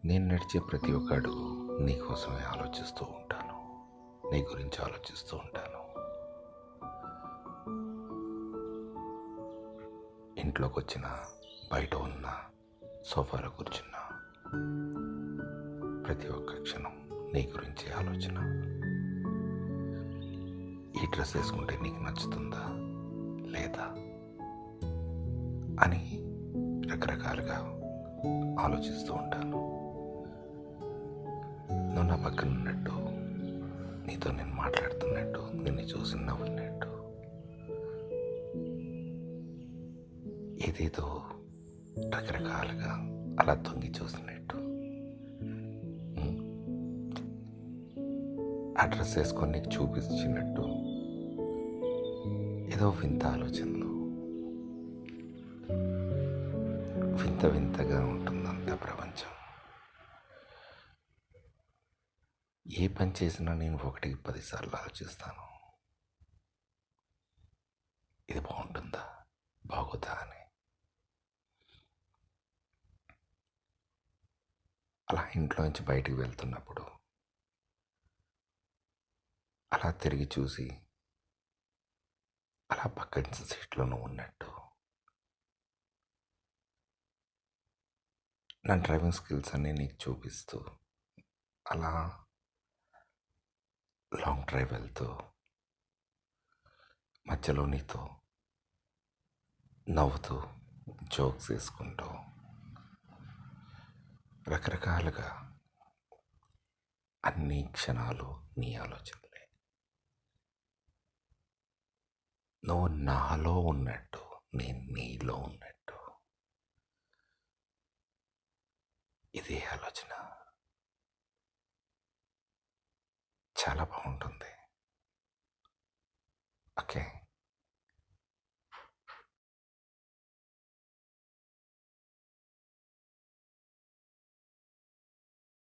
నేను నడిచే ప్రతి ఒక్క అడుగు నీ కోసమే ఆలోచిస్తూ ఉంటాను. నీ గురించి ఆలోచిస్తూ ఉంటాను. ఇంట్లోకి వచ్చిన, బయట ఉన్న, సోఫాలో కూర్చున్న ప్రతి ఒక్క క్షణం నీ గురించి ఆలోచన. ఈ డ్రెస్ వేసుకుంటే నీకు నచ్చుతుందా లేదా అని రకరకాలుగా ఆలోచిస్తూ ఉంటాను. నువ్వు నా పక్కన ఉన్నట్టు, నీతో నేను మాట్లాడుతున్నట్టు, నిన్ను చూసి నవ్వినట్టు, ఏదేదో రకరకాలుగా అలా తొంగి చూసినట్టు, ఆ డ్రెస్ వేసుకొని నీకు చూపించినట్టు, ఏదో వింత ఆలోచనలు, వింత వింతగా ఉంటుందంత ప్రపంచం. ఏ పని చేసినా నేను 1-10 సార్లు ఆలోచిస్తాను. ఇది బాగుంటుందా, బాగోదా అని. అలా ఇంట్లో నుంచి బయటికి వెళ్తున్నప్పుడు అలా తిరిగి చూసి, అలా పక్కన సీట్లోనూ ఉన్నట్టు, నా డ్రైవింగ్ స్కిల్స్ అన్నీ నీకు చూపిస్తూ, అలా లాంగ్ డ్రైవ్ వెళ్తూ, మధ్యలో నీతో నవ్వుతూ, జోక్స్ వేసుకుంటూ, రకరకాలుగా అన్ని క్షణాలు నీ ఆలోచనలే. నువ్వు నాలో ఉన్నట్టు, నేను నీలో ఉన్నట్టు, ఇదే ఆలోచన. చాలా బాగుంటుంది. ఓకే.